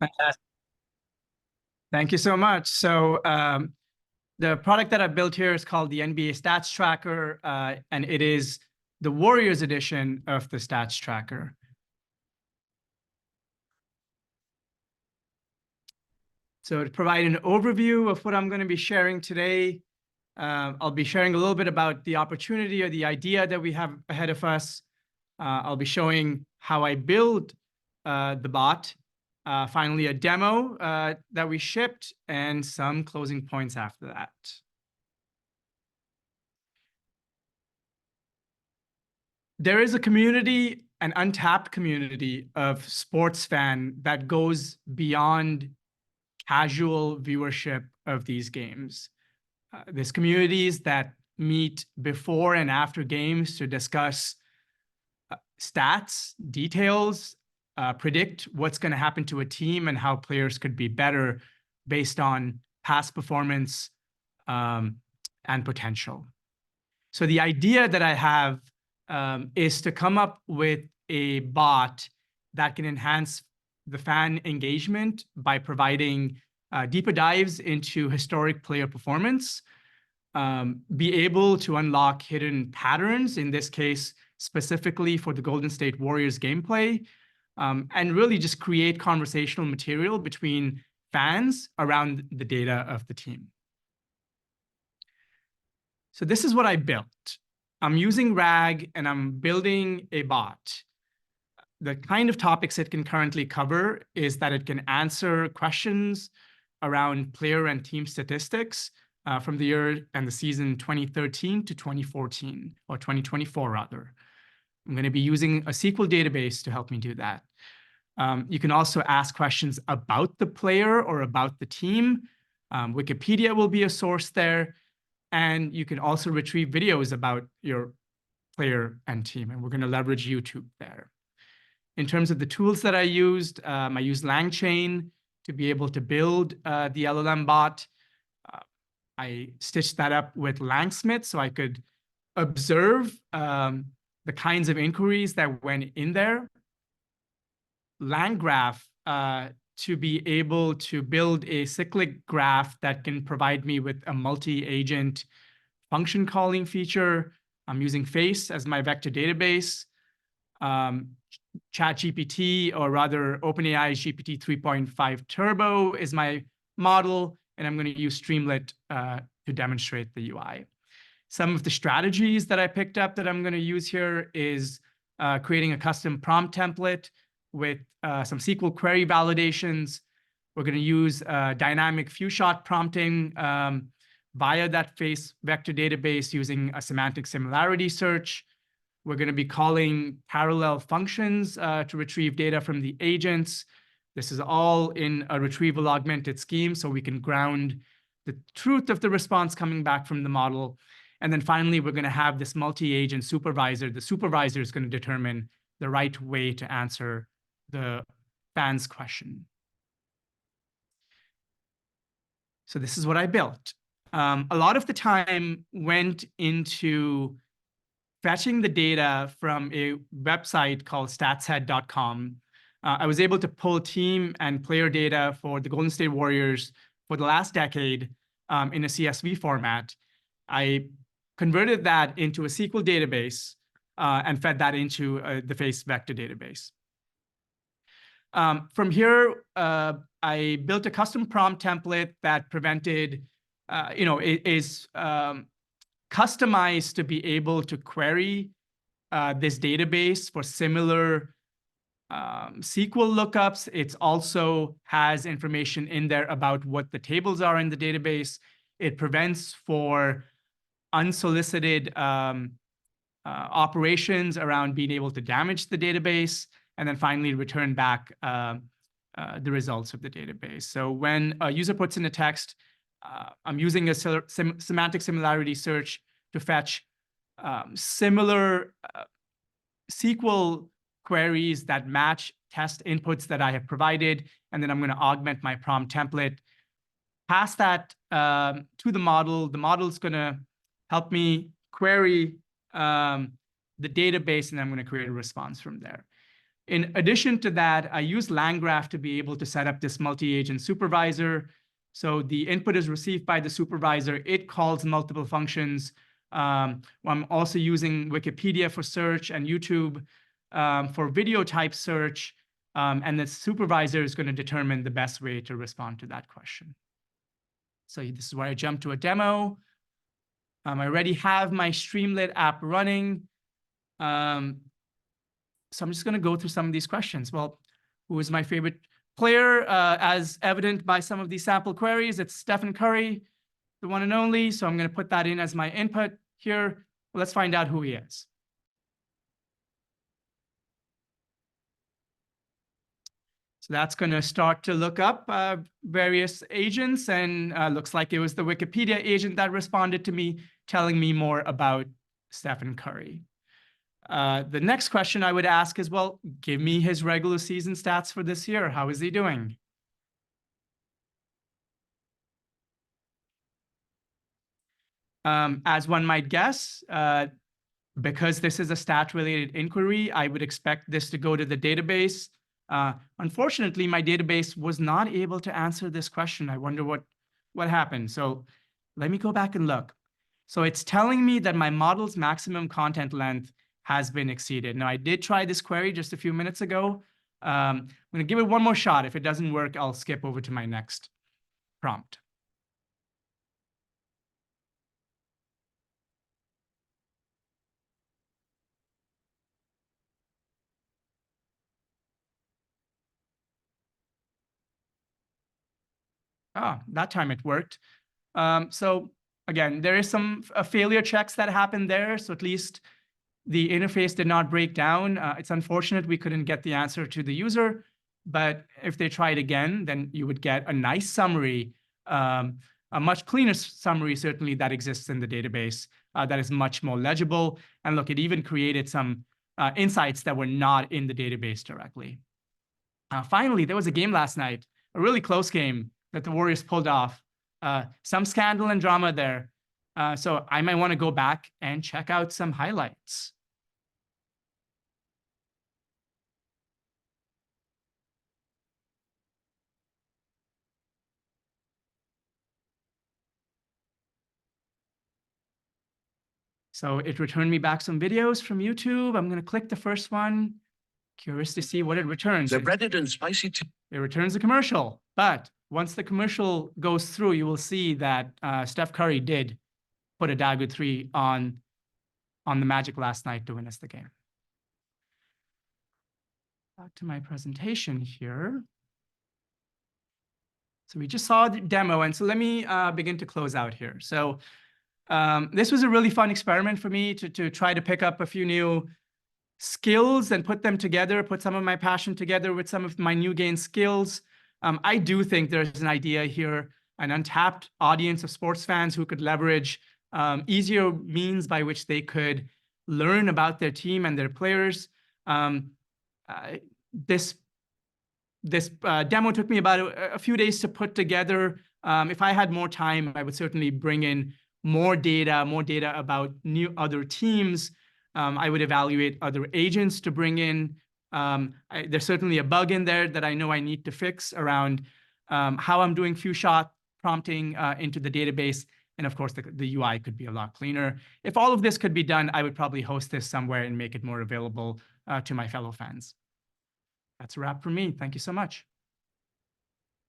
Fantastic. Thank you so much. So the product that I built here is called the NBA Stats Tracker, and it is the Warriors edition of the Stats Tracker. So to provide an overview of what I'm going to be sharing today, I'll be sharing a little bit about the opportunity or the idea that we have ahead of us. I'll be showing how I build the bot, finally a demo that we shipped, and some closing points after that. There is a community, an untapped community of sports fan that goes beyond casual viewership of these games. There's communities that meet before and after games to discuss stats, details, predict what's going to happen to a team and how players could be better based on past performance and potential. So the idea that I have is to come up with a bot that can enhance the fan engagement by providing deeper dives into historic player performance, be able to unlock hidden patterns, in this case, specifically for the Golden State Warriors gameplay, and really just create conversational material between fans around the data of the team. So this is what I built. I'm using RAG and I'm building a bot. The kind of topics it can currently cover is that it can answer questions around player and team statistics from the year and the season 2013 to 2014, or 2024 rather. I'm going to be using a SQL database to help me do that. You can also ask questions about the player or about the team. Wikipedia will be a source there. And you can also retrieve videos about your player and team. And we're going to leverage YouTube there. In terms of the tools that I used LangChain to be able to build the LLM bot. I stitched that up with Langsmith so I could observe the kinds of inquiries that went in there. LangGraph to be able to build a cyclic graph that can provide me with a multi-agent function calling feature. I'm using Face as my vector database. ChatGPT, or rather OpenAI's GPT 3.5 Turbo is my model, and I'm going to use Streamlit to demonstrate the UI. Some of the strategies that I picked up that I'm going to use here is creating a custom prompt template with some SQL query validations. We're going to use dynamic few-shot prompting via that Face vector database using a semantic similarity search. We're going to be calling parallel functions to retrieve data from the agents. This is all in a retrieval augmented scheme, so we can ground the truth of the response coming back from the model. And then finally, we're going to have this multi-agent supervisor. The supervisor is going to determine the right way to answer the fan's question. So this is what I built. A lot of the time went into fetching the data from a website called statshead.com. I was able to pull team and player data for the Golden State Warriors for the last decade in a CSV format. I converted that into a SQL database and fed that into the Face vector database. From here, I built a custom prompt template that prevented, is customized to be able to query this database for similar SQL lookups. It also has information in there about what the tables are in the database. It prevents for unsolicited operations around being able to damage the database, and then finally return back the results of the database. So when a user puts in a text, I'm using a semantic similarity search to fetch similar SQL queries that match test inputs that I have provided, and then I'm going to augment my prompt template, pass that to the model. The model's going to help me query the database, and I'm going to create a response from there. In addition to that, I use LangGraph to be able to set up this multi-agent supervisor. So the input is received by the supervisor. It calls multiple functions. I'm also using Wikipedia for search and YouTube for video type search. And the supervisor is going to determine the best way to respond to that question. So this is where I jump to a demo. I already have my Streamlit app running. So I'm just going to go through some of these questions. Well, who is my favorite player? As evident by some of these sample queries, it's Stephen Curry, the one and only. So I'm going to put that in as my input here. Well, let's find out who he is. So that's going to start to look up various agents, and looks like it was the Wikipedia agent that responded to me, telling me more about Stephen Curry. The next question I would ask is, well, give me his regular season stats for this year. How is he doing? As one might guess, because this is a stat-related inquiry, I would expect this to go to the database. Unfortunately, my database was not able to answer this question. I wonder what happened. So let me go back and look. So it's telling me that my model's maximum content length has been exceeded. Now, I did try this query just a few minutes ago. I'm going to give it one more shot. If it doesn't work, I'll skip over to my next prompt. That time it worked. So again, there is some failure checks that happened there. So at least the interface did not break down. It's unfortunate we couldn't get the answer to the user, but if they tried again, then you would get a nice summary, a much cleaner summary, certainly, that exists in the database that is much more legible. And look, it even created some insights that were not in the database directly. Finally, there was a game last night, a really close game that the Warriors pulled off. Some scandal and drama there. So I might want to go back and check out some highlights. So it returned me back some videos from YouTube. I'm going to click the first one. Curious to see what it returns. The breaded and spicy. It returns a commercial. But once the commercial goes through, you will see that Steph Curry did put a dagger 3 on the Magic last night to win us the game. Back to my presentation here. So we just saw the demo, and so let me begin to close out here. So this was a really fun experiment for me to try to pick up a few new skills and put them together, put some of my passion together with some of my new gain skills. I do think there's an idea here, an untapped audience of sports fans who could leverage easier means by which they could learn about their team and their players. This demo took me about a few days to put together. If I had more time, I would certainly bring in more data about other teams. I would evaluate other agents to bring in. There's certainly a bug in there that I know I need to fix around how I'm doing few shot prompting into the database. And of course, the UI could be a lot cleaner. If all of this could be done, I would probably host this somewhere and make it more available to my fellow fans. That's a wrap for me. Thank you so much.